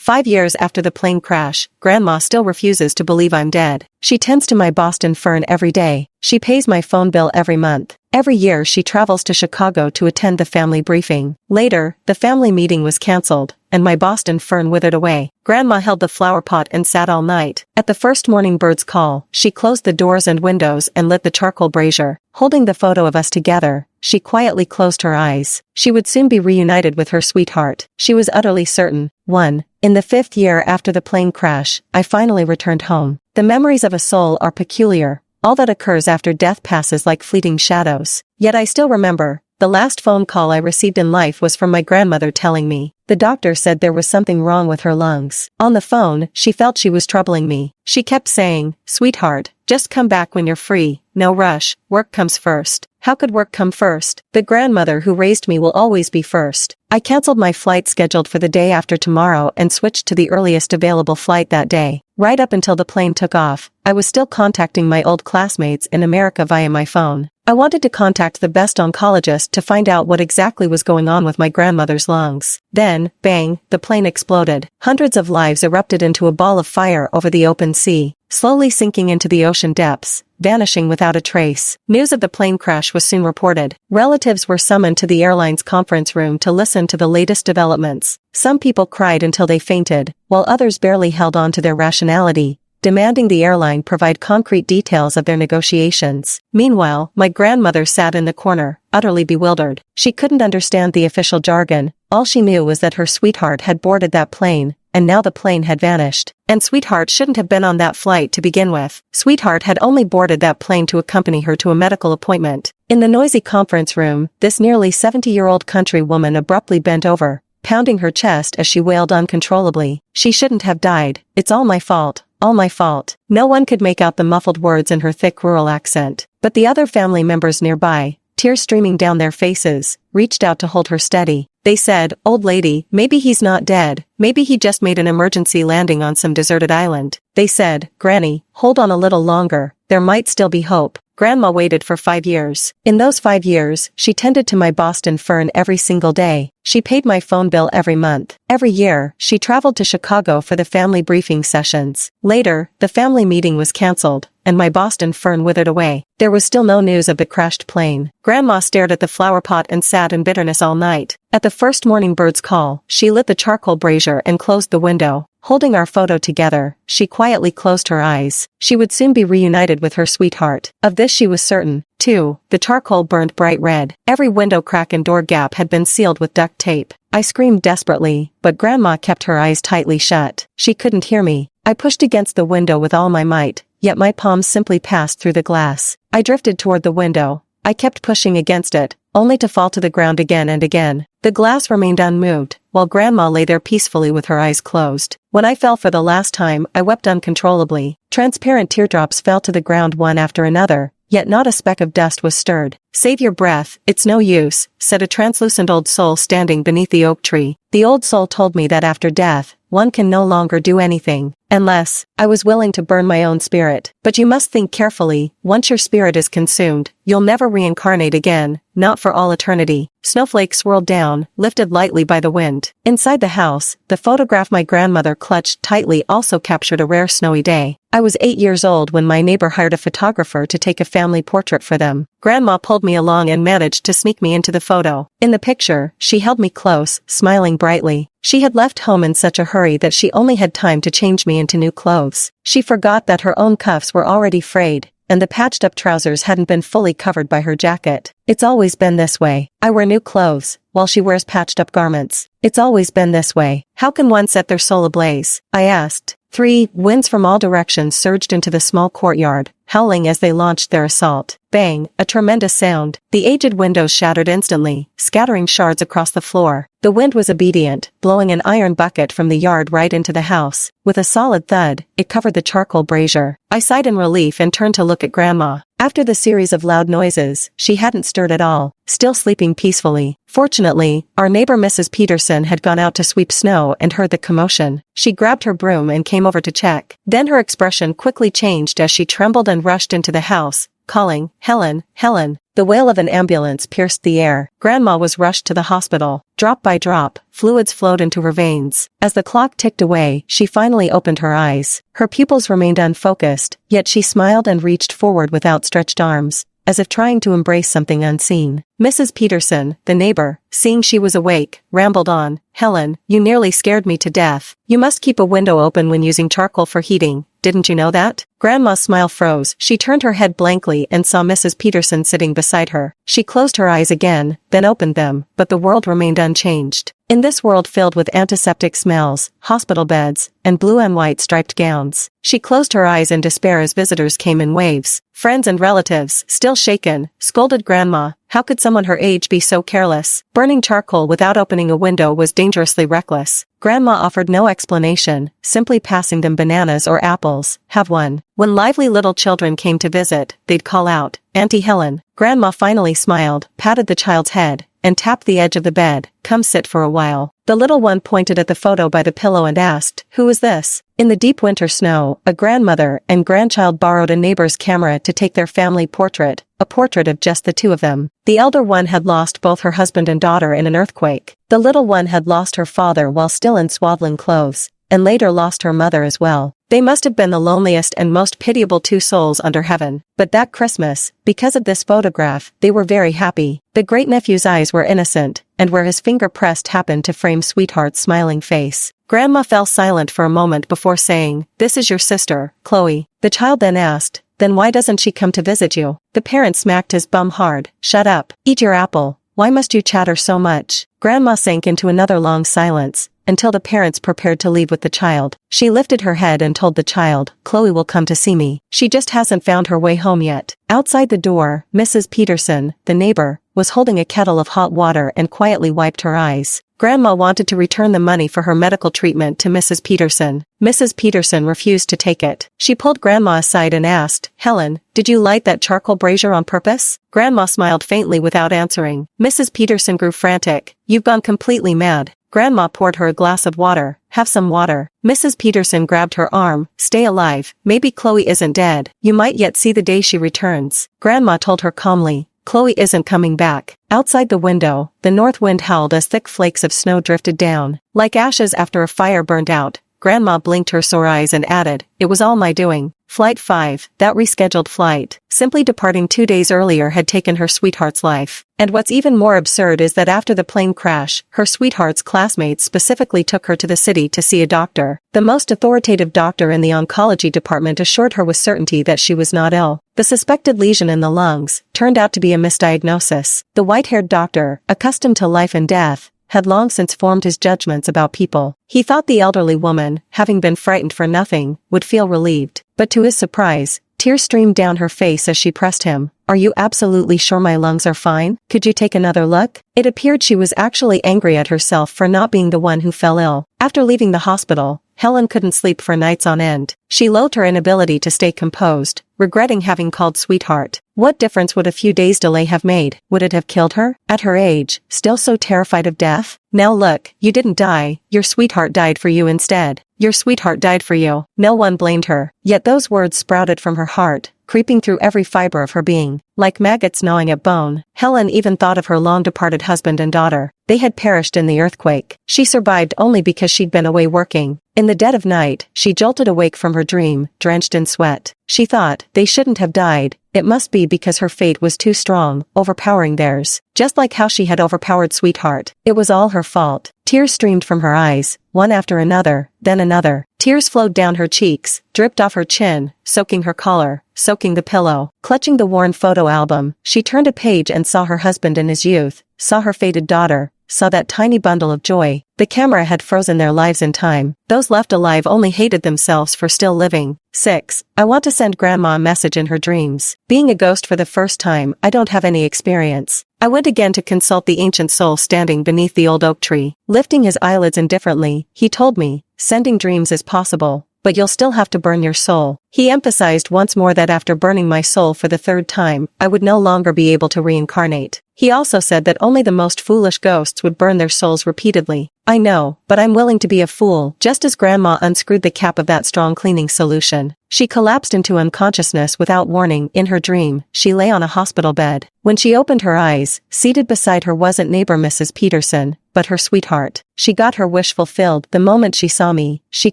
5 years after the plane crash, Grandma still refuses to believe I'm dead. She tends to my Boston fern every day. She pays my phone bill every month. Every year she travels to Chicago to attend the family briefing. Later, the family meeting was cancelled, and my Boston fern withered away. Grandma held the flower pot and sat all night. At the first morning bird's call, she closed the doors and windows and lit the charcoal brazier. Holding the photo of us together, she quietly closed her eyes. She would soon be reunited with her sweetheart. She was utterly certain. 1. In the 5th year after the plane crash, I finally returned home. The memories of a soul are peculiar. All that occurs after death passes like fleeting shadows. Yet I still remember. The last phone call I received in life was from my grandmother telling me. The doctor said there was something wrong with her lungs. On the phone, she felt she was troubling me. She kept saying, "Sweetheart, just come back when you're free. No rush, work comes first." How could work come first? The grandmother who raised me will always be first. I canceled my flight scheduled for the day after tomorrow and switched to the earliest available flight that day. Right up until the plane took off, I was still contacting my old classmates in America via my phone. I wanted to contact the best oncologist to find out what exactly was going on with my grandmother's lungs. Then, bang, the plane exploded. Hundreds of lives erupted into a ball of fire over the open sea, slowly sinking into the ocean depths, vanishing without a trace. News of the plane crash was soon reported. Relatives were summoned to the airline's conference room to listen to the latest developments. Some people cried until they fainted, while others barely held on to their rationality, demanding the airline provide concrete details of their negotiations. Meanwhile, my grandmother sat in the corner, utterly bewildered. She couldn't understand the official jargon. All she knew was that her sweetheart had boarded that plane, and now the plane had vanished. And sweetheart shouldn't have been on that flight to begin with. Sweetheart had only boarded that plane to accompany her to a medical appointment. In the noisy conference room, this nearly 70-year-old country woman abruptly bent over, pounding her chest as she wailed uncontrollably. She shouldn't have died. It's all my fault. All my fault. No one could make out the muffled words in her thick rural accent. But the other family members nearby, tears streaming down their faces, reached out to hold her steady. They said, "Old lady, maybe he's not dead. Maybe he just made an emergency landing on some deserted island." They said, "Granny, hold on a little longer. There might still be hope." Grandma waited for 5 years. In those 5 years, she tended to my Boston fern every single day. She paid my phone bill every month. Every year, she traveled to Chicago for the family briefing sessions. Later, the family meeting was canceled, and my Boston fern withered away. There was still no news of the crashed plane. Grandma stared at the flower pot and sat in bitterness all night. At the first morning bird's call, she lit the charcoal brazier and closed the window. Holding our photo together, she quietly closed her eyes. She would soon be reunited with her sweetheart. Of this she was certain. 2. The charcoal burned bright red. Every window crack and door gap had been sealed with duct tape. I screamed desperately, but Grandma kept her eyes tightly shut. She couldn't hear me. I pushed against the window with all my might, yet my palms simply passed through the glass. I drifted toward the window. I kept pushing against it, only to fall to the ground again and again. The glass remained unmoved, while Grandma lay there peacefully with her eyes closed. When I fell for the last time, I wept uncontrollably. Transparent teardrops fell to the ground one after another, yet not a speck of dust was stirred. "Save your breath, it's no use," said a translucent old soul standing beneath the oak tree. The old soul told me that after death, one can no longer do anything, unless I was willing to burn my own spirit. But you must think carefully. Once your spirit is consumed, you'll never reincarnate again, not for all eternity. Snowflakes swirled down, lifted lightly by the wind. Inside the house, the photograph my grandmother clutched tightly also captured a rare snowy day. I was 8 years old when my neighbor hired a photographer to take a family portrait for them. Grandma pulled me along and managed to sneak me into the photo. In the picture, she held me close, smiling brightly. She had left home in such a hurry that she only had time to change me into new clothes. She forgot that her own cuffs were already frayed, and the patched-up trousers hadn't been fully covered by her jacket. It's always been this way. I wear new clothes, while she wears patched-up garments. It's always been this way. How can one set their soul ablaze? I asked. 3. Winds from all directions surged into the small courtyard, howling as they launched their assault. Bang, a tremendous sound. The aged windows shattered instantly, scattering shards across the floor. The wind was obedient, blowing an iron bucket from the yard right into the house. With a solid thud, it covered the charcoal brazier. I sighed in relief and turned to look at Grandma. After the series of loud noises, she hadn't stirred at all, still sleeping peacefully. Fortunately, our neighbor Mrs. Peterson had gone out to sweep snow and heard the commotion. She grabbed her broom and came over to check. Then her expression quickly changed as she trembled and rushed into the house, calling, "Helen, Helen." The wail of an ambulance pierced the air. Grandma was rushed to the hospital. Drop by drop, fluids flowed into her veins. As the clock ticked away, she finally opened her eyes. Her pupils remained unfocused, yet she smiled and reached forward with outstretched arms, as if trying to embrace something unseen. Mrs. Peterson, the neighbor, seeing she was awake, rambled on, "Helen, you nearly scared me to death. You must keep a window open when using charcoal for heating. Didn't you know that?" Grandma's smile froze. She turned her head blankly and saw Mrs. Peterson sitting beside her. She closed her eyes again, then opened them, but the world remained unchanged. In this world filled with antiseptic smells, hospital beds, and blue and white striped gowns, she closed her eyes in despair as visitors came in waves. Friends and relatives, still shaken, scolded Grandma. How could someone her age be so careless? Burning charcoal without opening a window was dangerously reckless. Grandma offered no explanation, simply passing them bananas or apples. "Have one." When lively little children came to visit, they'd call out, "Auntie Helen." Grandma finally smiled, patted the child's head, and tapped the edge of the bed. "Come sit for a while." The little one pointed at the photo by the pillow and asked, "Who is this?" In the deep winter snow, a grandmother and grandchild borrowed a neighbor's camera to take their family portrait, a portrait of just the two of them. The elder one had lost both her husband and daughter in an earthquake. The little one had lost her father while still in swaddling clothes, and later lost her mother as well. They must have been the loneliest and most pitiable two souls under heaven. But that Christmas, because of this photograph, they were very happy. The great-nephew's eyes were innocent, and where his finger pressed happened to frame Sweetheart's smiling face. Grandma fell silent for a moment before saying, "This is your sister, Chloe." The child then asked, "Then why doesn't she come to visit you?" The parent smacked his bum hard. "Shut up. Eat your apple. Why must you chatter so much?" Grandma sank into another long silence, until the parents prepared to leave with the child. She lifted her head and told the child, "Chloe will come to see me. She just hasn't found her way home yet." Outside the door, Mrs. Peterson, the neighbor, was holding a kettle of hot water and quietly wiped her eyes. Grandma wanted to return the money for her medical treatment to Mrs. Peterson. Mrs. Peterson refused to take it. She pulled Grandma aside and asked, "Helen, did you light that charcoal brazier on purpose?" Grandma smiled faintly without answering. Mrs. Peterson grew frantic. "You've gone completely mad." Grandma poured her a glass of water. "Have some water." Mrs. Peterson grabbed her arm. "Stay alive. Maybe Chloe isn't dead. You might yet see the day she returns." Grandma told her calmly, "Chloe isn't coming back." Outside the window, the north wind howled as thick flakes of snow drifted down. Like ashes after a fire burned out, Grandma blinked her sore eyes and added, "It was all my doing." Flight 5, that rescheduled flight, simply departing 2 days earlier had taken her sweetheart's life. And what's even more absurd is that after the plane crash, her sweetheart's classmates specifically took her to the city to see a doctor. The most authoritative doctor in the oncology department assured her with certainty that she was not ill. The suspected lesion in the lungs turned out to be a misdiagnosis. The white-haired doctor, accustomed to life and death, had long since formed his judgments about people. He thought the elderly woman, having been frightened for nothing, would feel relieved. But to his surprise, tears streamed down her face as she pressed him. "Are you absolutely sure my lungs are fine? Could you take another look?" It appeared she was actually angry at herself for not being the one who fell ill. After leaving the hospital, Helen couldn't sleep for nights on end. She loathed her inability to stay composed, regretting having called Sweetheart. What difference would a few days' delay have made? Would it have killed her? At her age, still so terrified of death? Now look, you didn't die, your sweetheart died for you instead. Your sweetheart died for you. No one blamed her. Yet those words sprouted from her heart, creeping through every fiber of her being. Like maggots gnawing at bone, Helen even thought of her long-departed husband and daughter. They had perished in the earthquake. She survived only because she'd been away working. In the dead of night, she jolted awake from her dream, drenched in sweat. She thought, they shouldn't have died. It must be because her fate was too strong, overpowering theirs. Just like how she had overpowered Sweetheart. It was all her fault. Tears streamed from her eyes, one after another, then another. Tears flowed down her cheeks, dripped off her chin, soaking her collar, soaking the pillow. Clutching the worn photo album, she turned a page and saw her husband in his youth, saw her faded daughter, saw that tiny bundle of joy. The camera had frozen their lives in time. Those left alive only hated themselves for still living. 6. I want to send Grandma a message in her dreams. Being a ghost for the first time, I don't have any experience. I went again to consult the ancient soul standing beneath the old oak tree. Lifting his eyelids indifferently, he told me, sending dreams is possible, but you'll still have to burn your soul. He emphasized once more that after burning my soul for the 3rd time, I would no longer be able to reincarnate. He also said that only the most foolish ghosts would burn their souls repeatedly. I know, but I'm willing to be a fool, just as Grandma unscrewed the cap of that strong cleaning solution. She collapsed into unconsciousness without warning. In her dream, she lay on a hospital bed. When she opened her eyes, seated beside her wasn't neighbor Mrs. Peterson, but her sweetheart. She got her wish fulfilled. The moment she saw me, she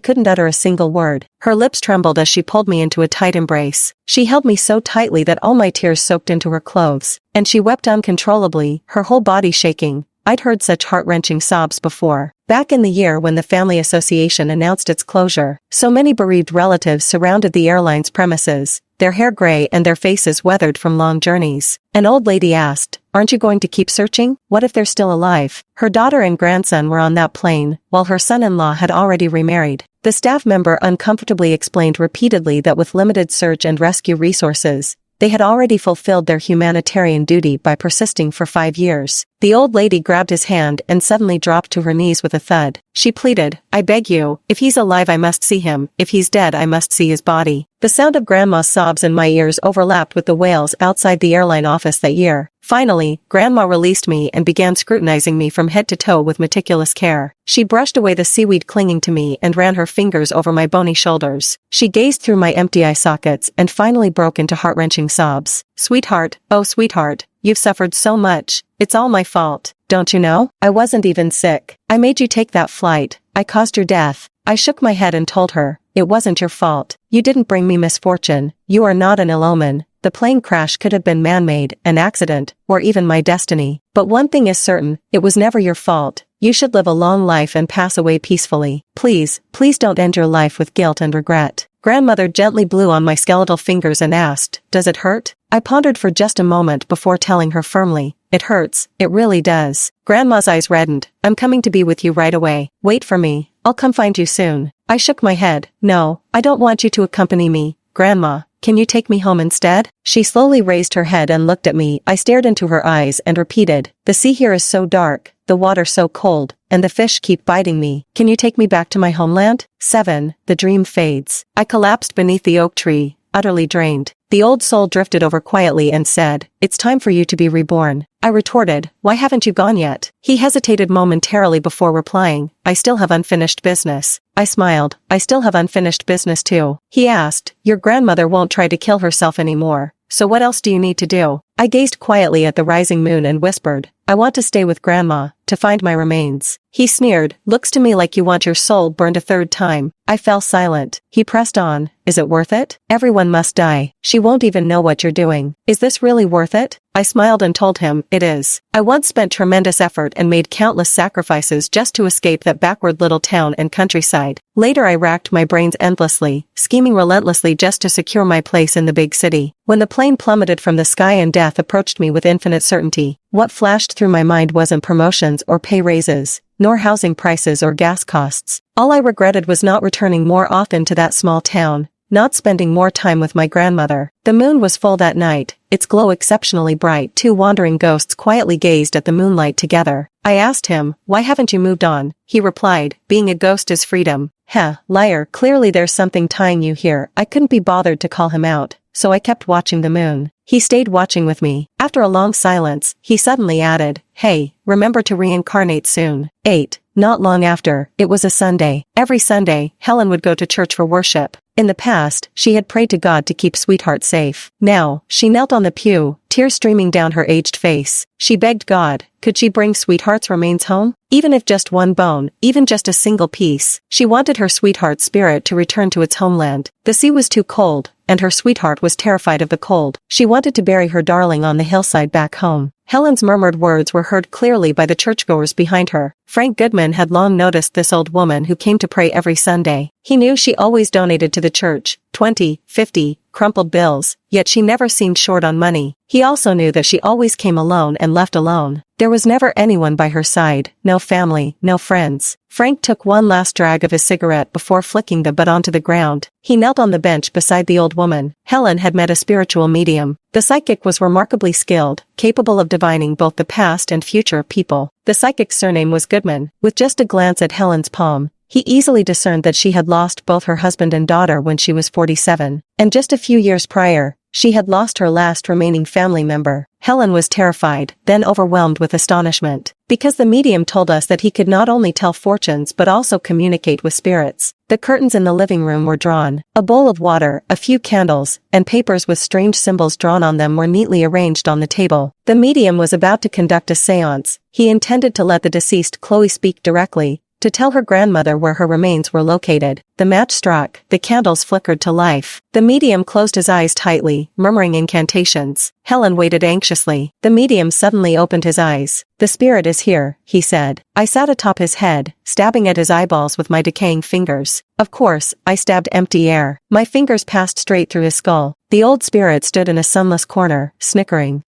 couldn't utter a single word. Her lips trembled as she pulled me into a tight embrace. She held me so tightly that all my tears soaked into her clothes, and she wept uncontrollably, her whole body shaking. I'd heard such heart-wrenching sobs before. Back in the year when the Family Association announced its closure, so many bereaved relatives surrounded the airline's premises, their hair gray and their faces weathered from long journeys. An old lady asked, "Aren't you going to keep searching? What if they're still alive?" Her daughter and grandson were on that plane, while her son-in-law had already remarried. The staff member uncomfortably explained repeatedly that with limited search and rescue resources, they had already fulfilled their humanitarian duty by persisting for 5 years. The old lady grabbed his hand and suddenly dropped to her knees with a thud. She pleaded, "I beg you, if he's alive I must see him, if he's dead I must see his body." The sound of Grandma's sobs in my ears overlapped with the wails outside the airline office that year. Finally, Grandma released me and began scrutinizing me from head to toe with meticulous care. She brushed away the seaweed clinging to me and ran her fingers over my bony shoulders. She gazed through my empty eye sockets and finally broke into heart-wrenching sobs. "Sweetheart, oh sweetheart, you've suffered so much. It's all my fault. Don't you know? I wasn't even sick. I made you take that flight. I caused your death." I shook my head and told her, "It wasn't your fault. You didn't bring me misfortune. You are not an ill omen. The plane crash could have been man-made, an accident, or even my destiny. But one thing is certain, it was never your fault. You should live a long life and pass away peacefully. Please, please don't end your life with guilt and regret." Grandmother gently blew on my skeletal fingers and asked, "Does it hurt?" I pondered for just a moment before telling her firmly, "It hurts, it really does." Grandma's eyes reddened. "I'm coming to be with you right away. Wait for me. I'll come find you soon." I shook my head. "No, I don't want you to accompany me, Grandma. Can you take me home instead?" She slowly raised her head and looked at me. I stared into her eyes and repeated, "The sea here is so dark, the water so cold, and the fish keep biting me. Can you take me back to my homeland?" 7. The dream fades. I collapsed beneath the oak tree, utterly drained. The old soul drifted over quietly and said, "It's time for you to be reborn." I retorted, "Why haven't you gone yet?" He hesitated momentarily before replying, "I still have unfinished business." I smiled, "I still have unfinished business too." He asked, "Your grandmother won't try to kill herself anymore, so what else do you need to do?" I gazed quietly at the rising moon and whispered, "I want to stay with Grandma, to find my remains." He sneered, "Looks to me like you want your soul burned a third time." I fell silent. He pressed on, "Is it worth it? Everyone must die. She won't even know what you're doing. Is this really worth it?" I smiled and told him, "It is. I once spent tremendous effort and made countless sacrifices just to escape that backward little town and countryside. Later I racked my brains endlessly, scheming relentlessly just to secure my place in the big city. When the plane plummeted from the sky and death approached me with infinite certainty, what flashed through my mind wasn't promotions or pay raises, nor housing prices or gas costs. All I regretted was not returning more often to that small town, not spending more time with my grandmother. The moon was full that night, its glow exceptionally bright. 2 wandering ghosts quietly gazed at the moonlight together. I asked him, "Why haven't you moved on?" He replied, "Being a ghost is freedom." "Heh, liar, clearly there's something tying you here." I couldn't be bothered to call him out, so I kept watching the moon. He stayed watching with me. After a long silence, he suddenly added, "Hey, remember to reincarnate soon." 8. Not long after, it was a Sunday. Every Sunday, Helen would go to church for worship. In the past, she had prayed to God to keep Sweetheart safe. Now, she knelt on the pew, tears streaming down her aged face. She begged God, could she bring Sweetheart's remains home? Even if just one bone, even just a single piece. She wanted her sweetheart's spirit to return to its homeland. The sea was too cold, and her sweetheart was terrified of the cold. She wanted to bury her darling on the hillside back home. Helen's murmured words were heard clearly by the churchgoers behind her. Frank Goodman had long noticed this old woman who came to pray every Sunday. He knew she always donated to the church, 20, 50, crumpled bills, yet she never seemed short on money. He also knew that she always came alone and left alone. There was never anyone by her side, no family, no friends. Frank took one last drag of his cigarette before flicking the butt onto the ground. He knelt on the bench beside the old woman. Helen had met a spiritual medium. The psychic was remarkably skilled, capable of divining both the past and future of people. The psychic's surname was Goodman. With just a glance at Helen's palm, he easily discerned that she had lost both her husband and daughter when she was 47. And just a few years prior, She had lost her last remaining family member. Helen was terrified, then overwhelmed with astonishment, because the medium told us that he could not only tell fortunes but also communicate with spirits. The curtains in the living room were drawn. A bowl of water, a few candles, and papers with strange symbols drawn on them were neatly arranged on the table. The medium was about to conduct a séance. He intended to let the deceased Chloe speak directly, to tell her grandmother where her remains were located. The match struck, the candles flickered to life. The medium closed his eyes tightly, murmuring incantations. Helen waited anxiously. The medium suddenly opened his eyes. "The spirit is here," he said. I sat atop his head, stabbing at his eyeballs with my decaying fingers. Of course, I stabbed empty air. My fingers passed straight through his skull. The old spirit stood in a sunless corner, snickering.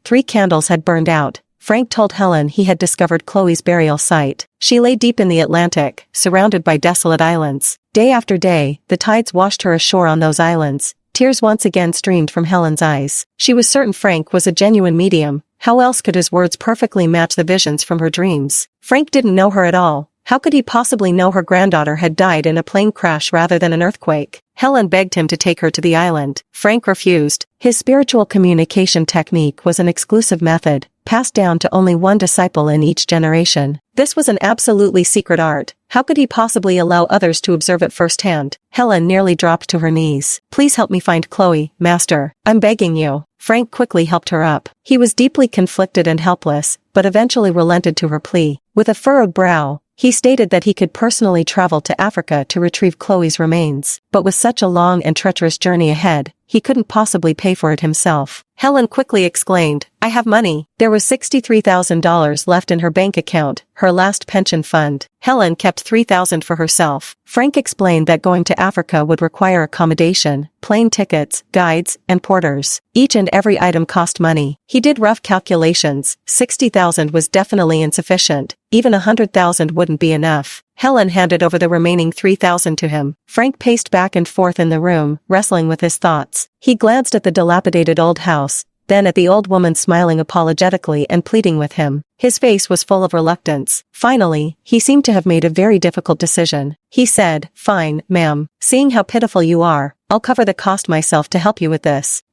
3 candles had burned out. Frank told Helen he had discovered Chloe's burial site. She lay deep in the Atlantic, surrounded by desolate islands. Day after day, the tides washed her ashore on those islands. Tears once again streamed from Helen's eyes. She was certain Frank was a genuine medium. How else could his words perfectly match the visions from her dreams? Frank didn't know her at all. How could he possibly know her granddaughter had died in a plane crash rather than an earthquake? Helen begged him to take her to the island. Frank refused. His spiritual communication technique was an exclusive method, passed down to only one disciple in each generation. This was an absolutely secret art. How could he possibly allow others to observe it firsthand? Helen nearly dropped to her knees. "Please help me find Chloe, Master. I'm begging you." Frank quickly helped her up. He was deeply conflicted and helpless, but eventually relented to her plea. With a furrowed brow, he stated that he could personally travel to Africa to retrieve Chloe's remains, but with such a long and treacherous journey ahead, he couldn't possibly pay for it himself. Helen quickly exclaimed, "I have money." There was $63,000 left in her bank account, her last pension fund. Helen kept $3,000 for herself. Frank explained that going to Africa would require accommodation, plane tickets, guides, and porters. Each and every item cost money. He did rough calculations. $60,000 was definitely insufficient. Even $100,000 wouldn't be enough. Helen handed over the remaining $3,000 to him. Frank paced back and forth in the room, wrestling with his thoughts. He glanced at the dilapidated old house, then at the old woman smiling apologetically and pleading with him. His face was full of reluctance. Finally, he seemed to have made a very difficult decision. He said, "Fine, ma'am. Seeing how pitiful you are, I'll cover the cost myself to help you with this."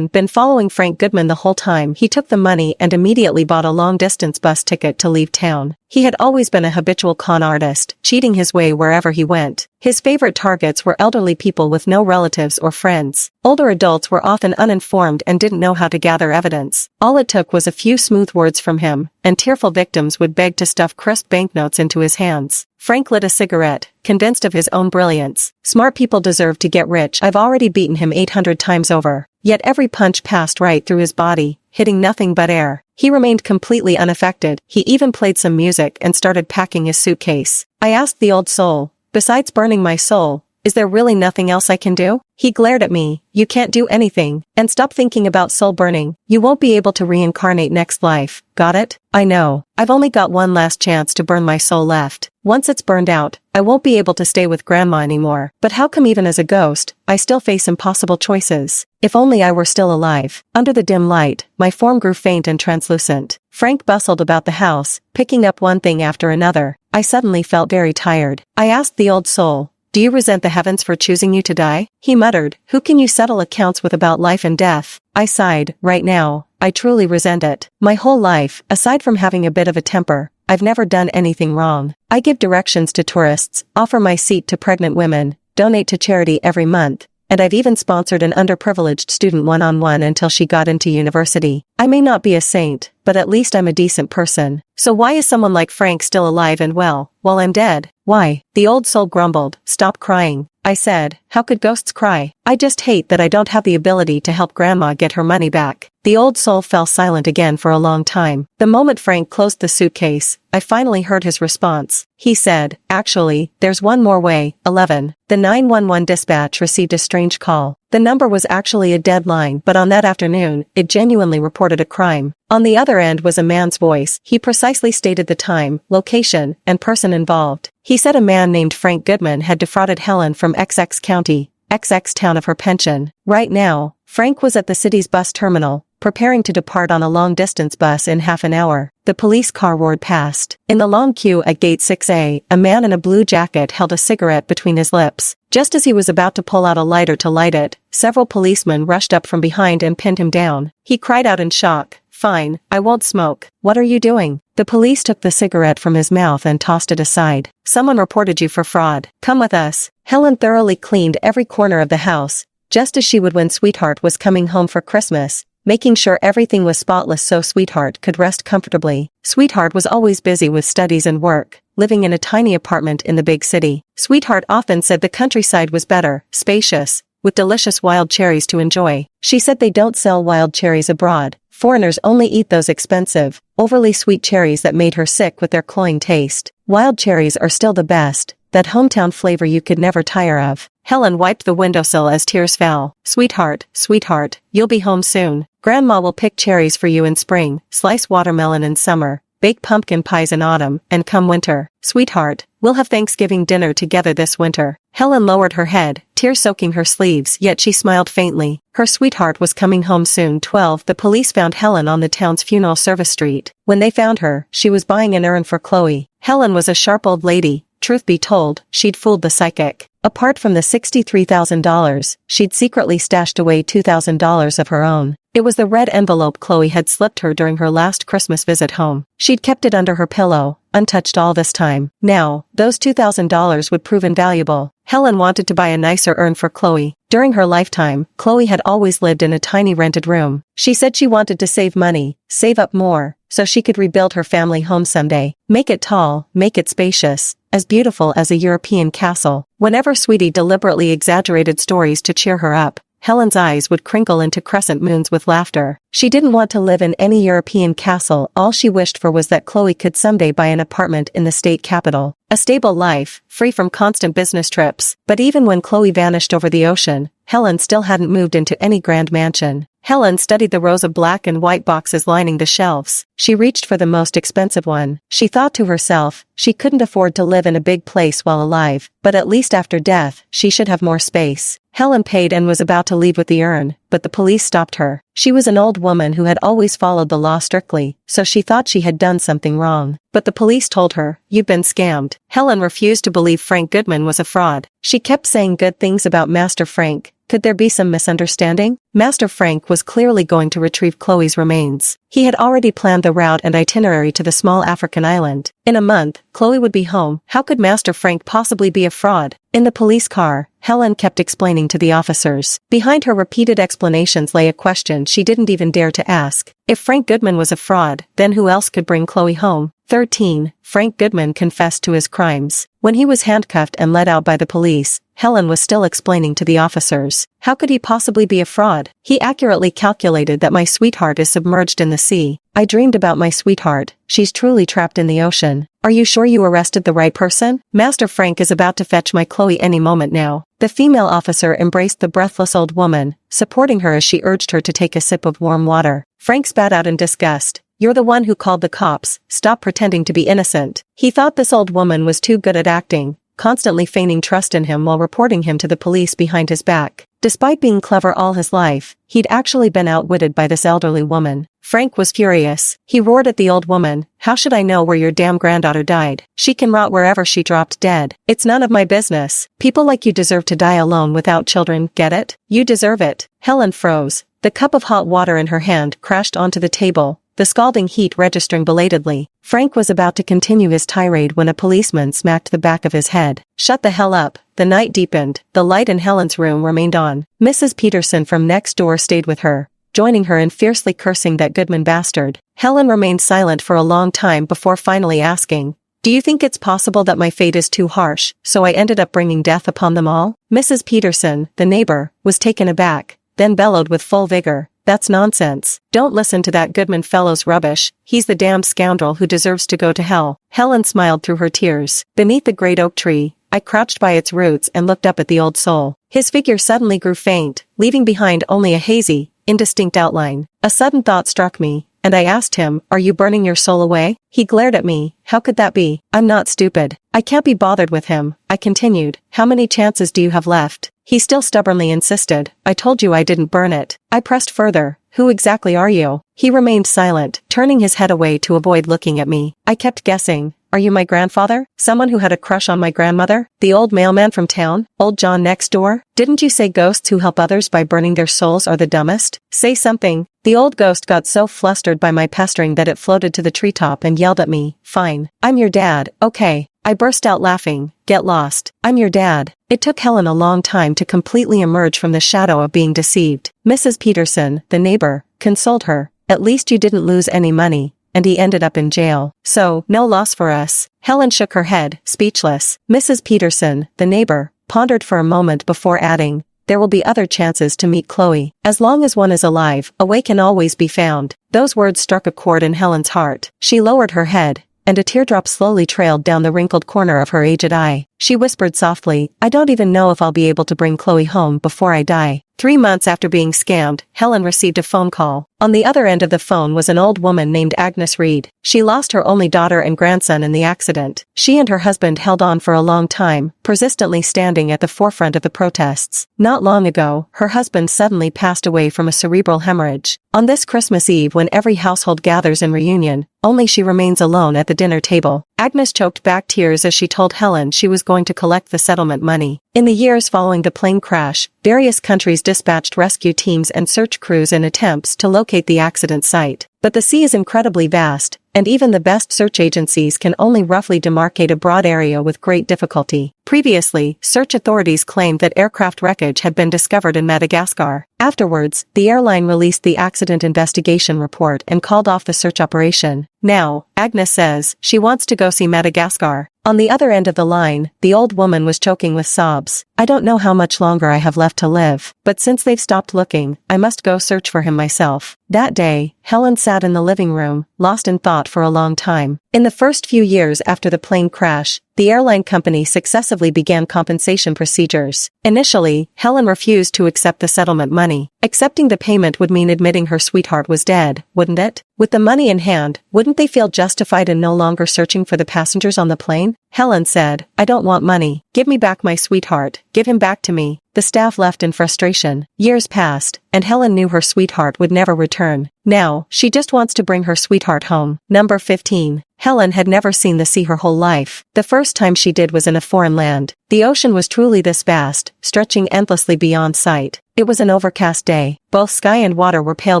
Been following Frank Goodman the whole time. He took the money and immediately bought a long-distance bus ticket to leave town. He had always been a habitual con artist, cheating his way wherever he went. His favorite targets were elderly people with no relatives or friends. Older adults were often uninformed and didn't know how to gather evidence. All it took was a few smooth words from him, and tearful victims would beg to stuff crisp banknotes into his hands. Frank lit a cigarette, convinced of his own brilliance. Smart people deserve to get rich. I've already beaten him 800 times over. Yet every punch passed right through his body, hitting nothing but air. He remained completely unaffected. He even played some music and started packing his suitcase. I asked the old soul, "Besides burning my soul, is there really nothing else I can do?" He glared at me. "You can't do anything. And stop thinking about soul burning. You won't be able to reincarnate next life. Got it? I know. I've only got one last chance to burn my soul left. Once it's burned out, I won't be able to stay with Grandma anymore. But how come even as a ghost, I still face impossible choices? If only I were still alive." Under the dim light, my form grew faint and translucent. Frank bustled about the house, picking up one thing after another. I suddenly felt very tired. I asked the old soul, "Do you resent the heavens for choosing you to die?" He muttered, "Who can you settle accounts with about life and death?" I sighed. Right now, I truly resent it. My whole life, aside from having a bit of a temper, I've never done anything wrong. I give directions to tourists, offer my seat to pregnant women, donate to charity every month, and I've even sponsored an underprivileged student one-on-one until she got into university. I may not be a saint, but at least I'm a decent person. So why is someone like Frank still alive and well, while I'm dead? Why? The old soul grumbled. "Stop crying." I said, "How could ghosts cry? I just hate that I don't have the ability to help Grandma get her money back." The old soul fell silent again for a long time. The moment Frank closed the suitcase, I finally heard his response. He said, "Actually, there's one more way." 11. The 911 dispatch received a strange call. The number was actually a dead line, but on that afternoon, it genuinely reported a crime. On the other end was a man's voice. He precisely stated the time, location, and person involved. He said a man named Frank Goodman had defrauded Helen from XX County, XX town of her pension. Right now, Frank was at the city's bus terminal, preparing to depart on a long-distance bus in half an hour. The police car roared past. In the long queue at Gate 6A, a man in a blue jacket held a cigarette between his lips. Just as he was about to pull out a lighter to light it, several policemen rushed up from behind and pinned him down. He cried out in shock, "Fine, I won't smoke." "What are you doing?" The police took the cigarette from his mouth and tossed it aside. "Someone reported you for fraud. Come with us." Helen thoroughly cleaned every corner of the house, just as she would when Sweetheart was coming home for Christmas, making sure everything was spotless so Sweetheart could rest comfortably. Sweetheart was always busy with studies and work, living in a tiny apartment in the big city. Sweetheart often said the countryside was better, spacious, with delicious wild cherries to enjoy. She said they don't sell wild cherries abroad. Foreigners only eat those expensive, overly sweet cherries that made her sick with their cloying taste. Wild cherries are still the best, that hometown flavor you could never tire of. Helen wiped the windowsill as tears fell. "Sweetheart, sweetheart, you'll be home soon. Grandma will pick cherries for you in spring, slice watermelon in summer, bake pumpkin pies in autumn, and come winter. Sweetheart, we'll have Thanksgiving dinner together this winter." Helen lowered her head, tears soaking her sleeves, yet she smiled faintly. Her sweetheart was coming home soon. 12. The police found Helen on the town's funeral service street. When they found her, she was buying an urn for Chloe. Helen was a sharp old lady. Truth be told, she'd fooled the psychic. Apart from the $63,000, she'd secretly stashed away $2,000 of her own. It was the red envelope Chloe had slipped her during her last Christmas visit home. She'd kept it under her pillow, untouched all this time. Now, those $2,000 would prove invaluable. Helen wanted to buy a nicer urn for Chloe. During her lifetime, Chloe had always lived in a tiny rented room. She said she wanted to save money, save up more, so she could rebuild her family home someday. Make it tall, make it spacious, as beautiful as a European castle. Whenever Sweetie deliberately exaggerated stories to cheer her up, Helen's eyes would crinkle into crescent moons with laughter. She didn't want to live in any European castle. All she wished for was that Chloe could someday buy an apartment in the state capital. A stable life, free from constant business trips. But even when Chloe vanished over the ocean, Helen still hadn't moved into any grand mansion. Helen studied the rows of black and white boxes lining the shelves. She reached for the most expensive one. She thought to herself, she couldn't afford to live in a big place while alive, but at least after death, she should have more space. Helen paid and was about to leave with the urn, but the police stopped her. She was an old woman who had always followed the law strictly, so she thought she had done something wrong. But the police told her, "You've been scammed." Helen refused to believe Frank Goodman was a fraud. She kept saying good things about Master Frank. Could there be some misunderstanding? Master Frank was clearly going to retrieve Chloe's remains. He had already planned the route and itinerary to the small African island. In a month, Chloe would be home. How could Master Frank possibly be a fraud? In the police car, Helen kept explaining to the officers. Behind her repeated explanations lay a question she didn't even dare to ask. If Frank Goodman was a fraud, then who else could bring Chloe home? 13. Frank Goodman confessed to his crimes. When he was handcuffed and led out by the police, Helen was still explaining to the officers. How could he possibly be a fraud? He accurately calculated that my sweetheart is submerged in the sea. I dreamed about my sweetheart. She's truly trapped in the ocean. Are you sure you arrested the right person? Master Frank is about to fetch my Chloe any moment now. The female officer embraced the breathless old woman, supporting her as she urged her to take a sip of warm water. Frank spat out in disgust. "You're the one who called the cops. Stop pretending to be innocent." He thought this old woman was too good at acting, constantly feigning trust in him while reporting him to the police behind his back. Despite being clever all his life, he'd actually been outwitted by this elderly woman. Frank was furious. He roared at the old woman, "How should I know where your damn granddaughter died? She can rot wherever she dropped dead. It's none of my business. People like you deserve to die alone without children, get it? You deserve it." Helen froze. The cup of hot water in her hand crashed onto the table, the scalding heat registering belatedly. Frank was about to continue his tirade when a policeman smacked the back of his head. "Shut the hell up." The night deepened. The light in Helen's room remained on. Mrs. Peterson from next door stayed with her, joining her in fiercely cursing that Goodman bastard. Helen remained silent for a long time before finally asking, "Do you think it's possible that my fate is too harsh, so I ended up bringing death upon them all?" Mrs. Peterson, the neighbor, was taken aback, then bellowed with full vigor, "That's nonsense. Don't listen to that Goodman fellow's rubbish. He's the damned scoundrel who deserves to go to hell." Helen smiled through her tears. Beneath the great oak tree, I crouched by its roots and looked up at the old soul. His figure suddenly grew faint, leaving behind only a hazy, indistinct outline. A sudden thought struck me, and I asked him, "Are you burning your soul away?" He glared at me. "How could that be? I'm not stupid. I can't be bothered with him." I continued, "How many chances do you have left?" He still stubbornly insisted, "I told you I didn't burn it." I pressed further, Who exactly are you? He remained silent, turning his head away to avoid looking at me. I kept guessing. Are you my grandfather? Someone who had a crush on my grandmother? The old mailman from town? Old John next door? Didn't you say ghosts who help others by burning their souls are the dumbest? Say something. The old ghost got so flustered by my pestering that it floated to the treetop and yelled at me. Fine. I'm your dad, okay. I burst out laughing. Get lost. I'm your dad. It took Helen a long time to completely emerge from the shadow of being deceived. Mrs. Peterson, the neighbor, consoled her. At least you didn't lose any money. And he ended up in jail. So, no loss for us. Helen shook her head, speechless. Mrs. Peterson, the neighbor, pondered for a moment before adding, there will be other chances to meet Chloe. As long as one is alive, a way can always be found. Those words struck a chord in Helen's heart. She lowered her head, and a teardrop slowly trailed down the wrinkled corner of her aged eye. She whispered softly, I don't even know if I'll be able to bring Chloe home before I die. 3 months after being scammed, Helen received a phone call. On the other end of the phone was an old woman named Agnes Reed. She lost her only daughter and grandson in the accident. She and her husband held on for a long time, persistently standing at the forefront of the protests. Not long ago, her husband suddenly passed away from a cerebral hemorrhage. On this Christmas Eve, when every household gathers in reunion, only she remains alone at the dinner table. Agnes choked back tears as she told Helen she was going to collect the settlement money. In the years following the plane crash, various countries dispatched rescue teams and search crews in attempts to locate the accident site. But the sea is incredibly vast, and even the best search agencies can only roughly demarcate a broad area with great difficulty. Previously, search authorities claimed that aircraft wreckage had been discovered in Madagascar. Afterwards, the airline released the accident investigation report and called off the search operation. Now, Agnes says she wants to go see Madagascar. On the other end of the line, the old woman was choking with sobs. I don't know how much longer I have left to live, but since they've stopped looking, I must go search for him myself. That day, Helen sat in the living room, lost in thought for a long time. In the first few years after the plane crash, the airline company successively began compensation procedures. Initially, Helen refused to accept the settlement money. Accepting the payment would mean admitting her sweetheart was dead, wouldn't it? With the money in hand, wouldn't they feel justified in no longer searching for the passengers on the plane? Helen said, I don't want money. Give me back my sweetheart. Give him back to me. The staff left in frustration. Years passed, and Helen knew her sweetheart would never return. Now, she just wants to bring her sweetheart home. Number 15. Helen had never seen the sea her whole life. The first time she did was in a foreign land. The ocean was truly this vast, stretching endlessly beyond sight. It was an overcast day. Both sky and water were pale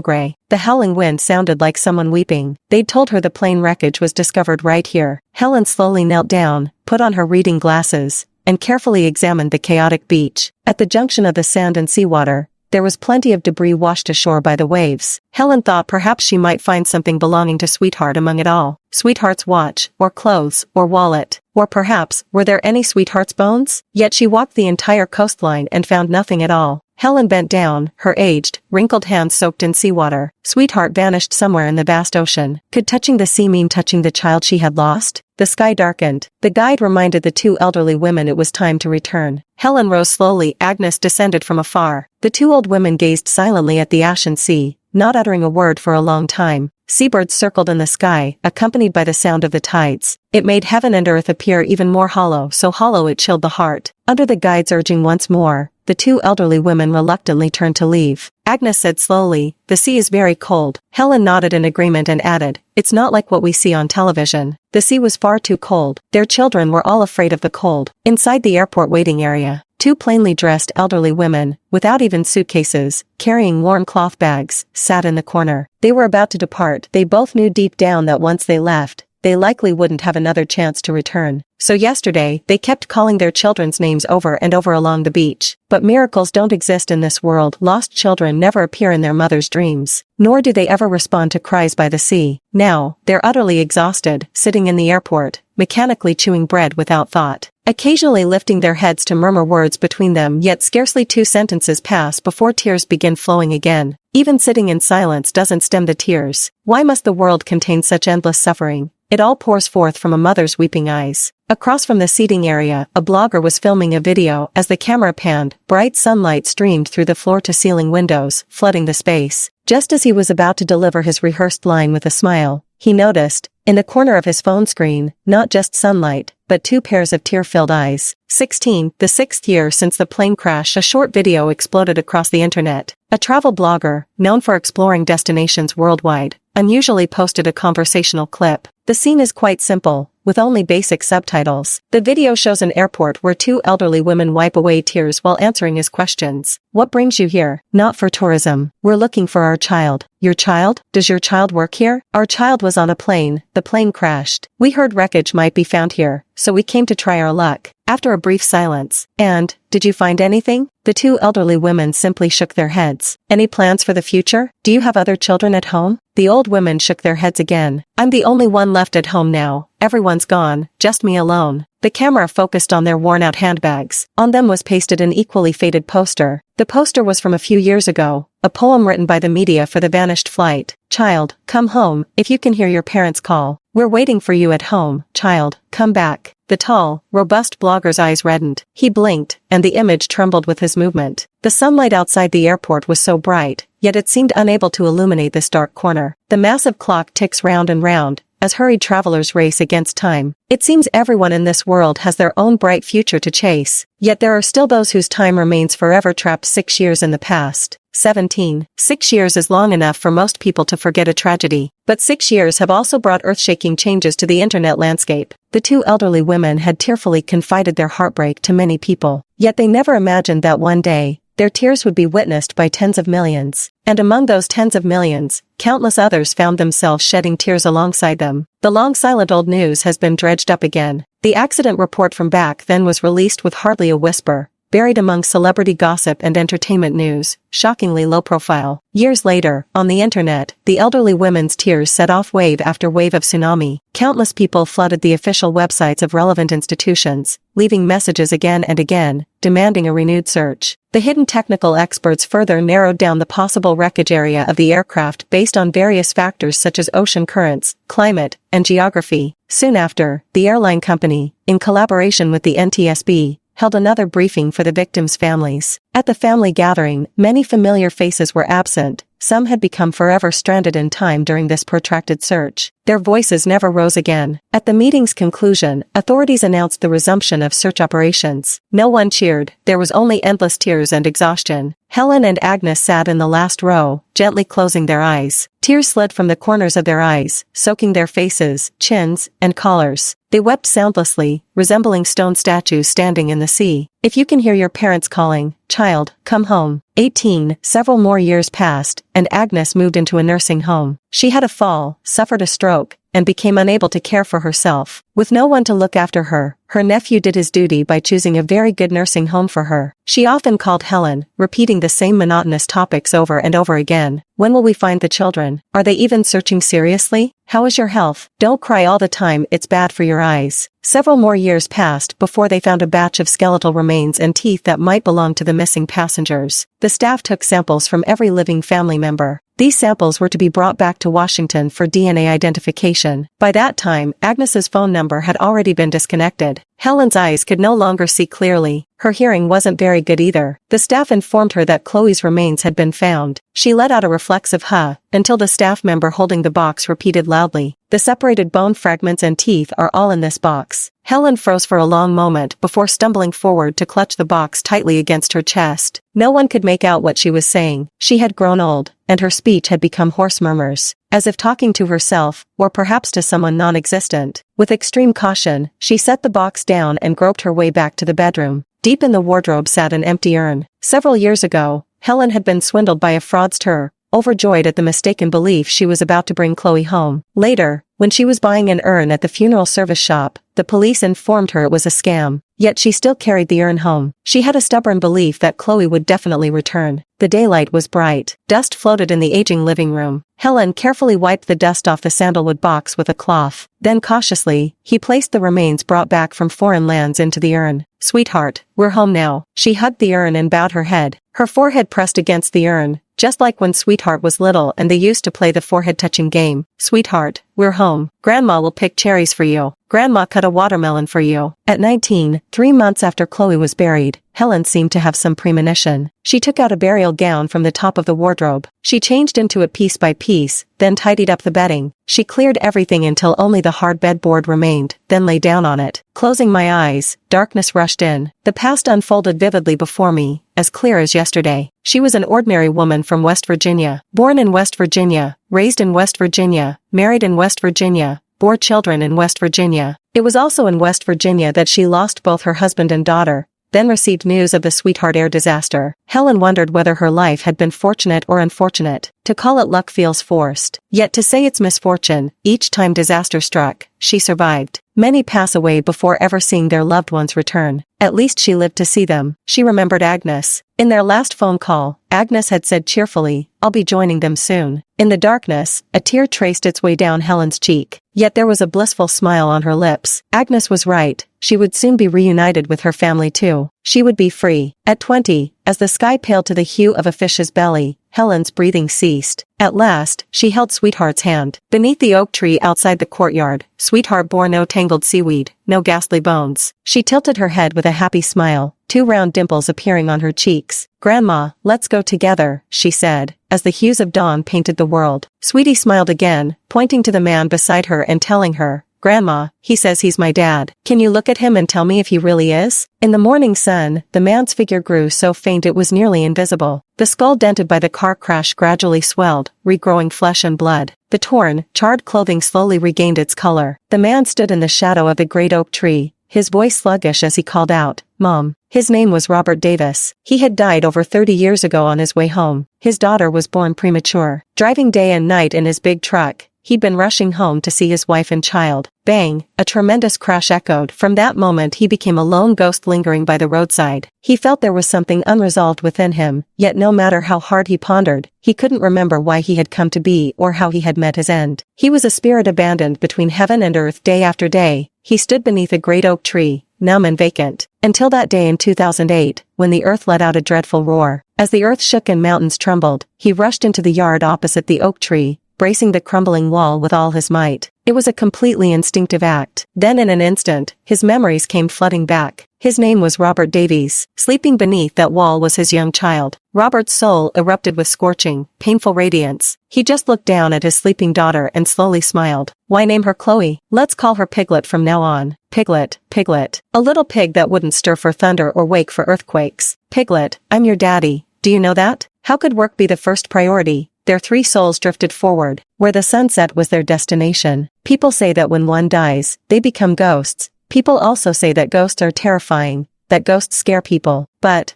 gray. The howling wind sounded like someone weeping. They'd told her the plane wreckage was discovered right here. Helen slowly knelt down, put on her reading glasses, and carefully examined the chaotic beach. At the junction of the sand and seawater, there was plenty of debris washed ashore by the waves. Helen thought perhaps she might find something belonging to Sweetheart among it all. Sweetheart's watch, or clothes, or wallet. Or perhaps, were there any Sweetheart's bones? Yet she walked the entire coastline and found nothing at all. Helen bent down, her aged, wrinkled hands soaked in seawater. Sweetheart vanished somewhere in the vast ocean. Could touching the sea mean touching the child she had lost? The sky darkened. The guide reminded the two elderly women it was time to return. Helen rose slowly. Agnes descended from afar. The two old women gazed silently at the ashen sea, not uttering a word for a long time. Seabirds circled in the sky, accompanied by the sound of the tides. It made heaven and earth appear even more hollow, so hollow it chilled the heart. Under the guide's urging once more, the two elderly women reluctantly turned to leave. Agnes said slowly, the sea is very cold. Helen nodded in agreement and added, it's not like what we see on television. The sea was far too cold. Their children were all afraid of the cold. Inside the airport waiting area, two plainly dressed elderly women, without even suitcases, carrying worn cloth bags, sat in the corner. They were about to depart. They both knew deep down that once they left, they likely wouldn't have another chance to return. So yesterday, they kept calling their children's names over and over along the beach. But miracles don't exist in this world. Lost children never appear in their mother's dreams, nor do they ever respond to cries by the sea. Now, they're utterly exhausted, sitting in the airport, mechanically chewing bread without thought, occasionally lifting their heads to murmur words between them, yet scarcely 2 sentences pass before tears begin flowing again. Even sitting in silence doesn't stem the tears. Why must the world contain such endless suffering? It all pours forth from a mother's weeping eyes. Across from the seating area, a blogger was filming a video. As the camera panned, bright sunlight streamed through the floor-to-ceiling windows, flooding the space. Just as he was about to deliver his rehearsed line with a smile, he noticed, In the corner of his phone screen, not just sunlight, but two pairs of tear-filled eyes. 16. The sixth year since the plane crash, a short video exploded across the internet. A travel blogger, known for exploring destinations worldwide, unusually posted a conversational clip. The scene is quite simple, with only basic subtitles. The video shows an airport where two elderly women wipe away tears while answering his questions. What brings you here? Not for tourism. We're looking for our child. Your child? Does your child work here? Our child was on a plane. The plane crashed. We heard wreckage might be found here, so we came to try our luck. After a brief silence, and, did you find anything? The two elderly women simply shook their heads. Any plans for the future? Do you have other children at home? The old women shook their heads again. I'm the only one left at home now. Everyone's gone, just me alone. The camera focused on their worn-out handbags. On them was pasted an equally faded poster. The poster was from a few years ago, a poem written by the media for the vanished flight. Child, come home, if you can hear your parents call. We're waiting for you at home, child, come back. The tall, robust blogger's eyes reddened. He blinked, and the image trembled with his movement. The sunlight outside the airport was so bright, yet it seemed unable to illuminate this dark corner. The massive clock ticks round and round, as hurried travelers race against time. It seems everyone in this world has their own bright future to chase, yet there are still those whose time remains forever trapped 6 years in the past. 17. 6 years is long enough for most people to forget a tragedy, but 6 years have also brought earth-shaking changes to the internet landscape. The two elderly women had tearfully confided their heartbreak to many people, yet they never imagined that one day, their tears would be witnessed by tens of millions. And among those tens of millions, countless others found themselves shedding tears alongside them. The long silent old news has been dredged up again. The accident report from back then was released with hardly a whisper, buried among celebrity gossip and entertainment news, shockingly low profile. Years later, on the internet, the elderly women's tears set off wave after wave of tsunami. Countless people flooded the official websites of relevant institutions, leaving messages again and again, demanding a renewed search. The hidden technical experts further narrowed down the possible wreckage area of the aircraft based on various factors such as ocean currents, climate, and geography. Soon after, the airline company, in collaboration with the NTSB, held another briefing for the victims' families. At the family gathering, many familiar faces were absent. Some had become forever stranded in time during this protracted search. Their voices never rose again. At the meeting's conclusion, authorities announced the resumption of search operations. No one cheered. There was only endless tears and exhaustion. Helen and Agnes sat in the last row, gently closing their eyes. Tears slid from the corners of their eyes, soaking their faces, chins, and collars. They wept soundlessly, resembling stone statues standing in the sea. If you can hear your parents calling, child, come home. 18. Several more years passed, and Agnes moved into a nursing home. She had a fall, suffered a stroke, and became unable to care for herself. With no one to look after her, her nephew did his duty by choosing a very good nursing home for her. She often called Helen, repeating the same monotonous topics over and over again. When will we find the children? Are they even searching seriously? How is your health? Don't cry all the time, it's bad for your eyes. Several more years passed before they found a batch of skeletal remains and teeth that might belong to the missing passengers. The staff took samples from every living family member. These samples were to be brought back to Washington for DNA identification. By that time, Agnes's phone number had already been disconnected. Helen's eyes could no longer see clearly. Her hearing wasn't very good either. The staff informed her that Chloe's remains had been found. She let out a reflexive huh, until the staff member holding the box repeated loudly, "The separated bone fragments and teeth are all in this box." Helen froze for a long moment before stumbling forward to clutch the box tightly against her chest. No one could make out what she was saying. She had grown old, and her speech had become hoarse murmurs, as if talking to herself, or perhaps to someone non-existent. With extreme caution, she set the box down and groped her way back to the bedroom. Deep in the wardrobe sat an empty urn. Several years ago, Helen had been swindled by a fraudster, overjoyed at the mistaken belief she was about to bring Chloe home. Later, when she was buying an urn at the funeral service shop, the police informed her it was a scam. Yet she still carried the urn home. She had a stubborn belief that Chloe would definitely return. The daylight was bright. Dust floated in the aging living room. Helen carefully wiped the dust off the sandalwood box with a cloth. Then cautiously, he placed the remains brought back from foreign lands into the urn. "Sweetheart, we're home now." She hugged the urn and bowed her head. Her forehead pressed against the urn, just like when Sweetheart was little and they used to play the forehead-touching game. "Sweetheart, we're home. Grandma will pick cherries for you. Grandma cut a watermelon for you. At 19, 3 months after Chloe was buried, Helen seemed to have some premonition. She took out a burial gown from the top of the wardrobe. She changed into it piece by piece, then tidied up the bedding. She cleared everything until only the hard bedboard remained, then lay down on it. Closing my eyes, darkness rushed in. The past unfolded vividly before me, as clear as yesterday. She was an ordinary woman from West Virginia. Born in West Virginia, raised in West Virginia, married in West Virginia, bore children in West Virginia. It was also in West Virginia that she lost both her husband and daughter, then received news of the Sweetheart Air disaster. Helen wondered whether her life had been fortunate or unfortunate. To call it luck feels forced. Yet to say it's misfortune, each time disaster struck, she survived. Many pass away before ever seeing their loved ones return. At least she lived to see them. She remembered Agnes. In their last phone call, Agnes had said cheerfully, "I'll be joining them soon." In the darkness, a tear traced its way down Helen's cheek. Yet there was a blissful smile on her lips. Agnes was right. She would soon be reunited with her family too. She would be free. At 20, as the sky paled to the hue of a fish's belly, Helen's breathing ceased. At last, she held Sweetheart's hand. Beneath the oak tree outside the courtyard, Sweetheart bore no tangled seaweed, no ghastly bones. She tilted her head with a happy smile, 2 round dimples appearing on her cheeks. "Grandma, let's go together," she said, as the hues of dawn painted the world. Sweetie smiled again, pointing to the man beside her and telling her, "Grandma, he says he's my dad. Can you look at him and tell me if he really is?" In the morning sun, the man's figure grew so faint it was nearly invisible. The skull dented by the car crash gradually swelled, regrowing flesh and blood. The torn, charred clothing slowly regained its color. The man stood in the shadow of the great oak tree, his voice sluggish as he called out, "Mom." His name was Robert Davis. He had died over 30 years ago on his way home. His daughter was born premature. Driving day and night in his big truck, he'd been rushing home to see his wife and child. Bang! A tremendous crash echoed. From that moment he became a lone ghost lingering by the roadside. He felt there was something unresolved within him, yet no matter how hard he pondered, he couldn't remember why he had come to be or how he had met his end. He was a spirit abandoned between heaven and earth day after day. He stood beneath a great oak tree, numb and vacant, until that day in 2008, when the earth let out a dreadful roar. As the earth shook and mountains trembled, he rushed into the yard opposite the oak tree, bracing the crumbling wall with all his might. It was a completely instinctive act. Then in an instant, his memories came flooding back. His name was Robert Davies. Sleeping beneath that wall was his young child. Robert's soul erupted with scorching, painful radiance. He just looked down at his sleeping daughter and slowly smiled. "Why name her Chloe? Let's call her Piglet from now on. Piglet, Piglet. A little pig that wouldn't stir for thunder or wake for earthquakes. Piglet, I'm your daddy. Do you know that?" How could work be the first priority? Their 3 souls drifted forward, where the sunset was their destination. People say that when one dies, they become ghosts. People also say that ghosts are terrifying, that ghosts scare people. But,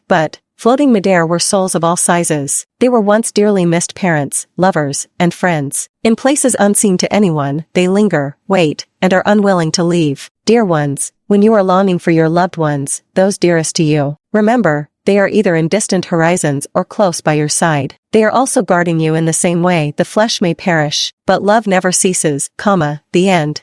floating midair were souls of all sizes. They were once dearly missed parents, lovers, and friends. In places unseen to anyone, they linger, wait, and are unwilling to leave. Dear ones, when you are longing for your loved ones, those dearest to you, remember, they are either in distant horizons or close by your side. They are also guarding you in the same way. The flesh may perish, but love never ceases, the end.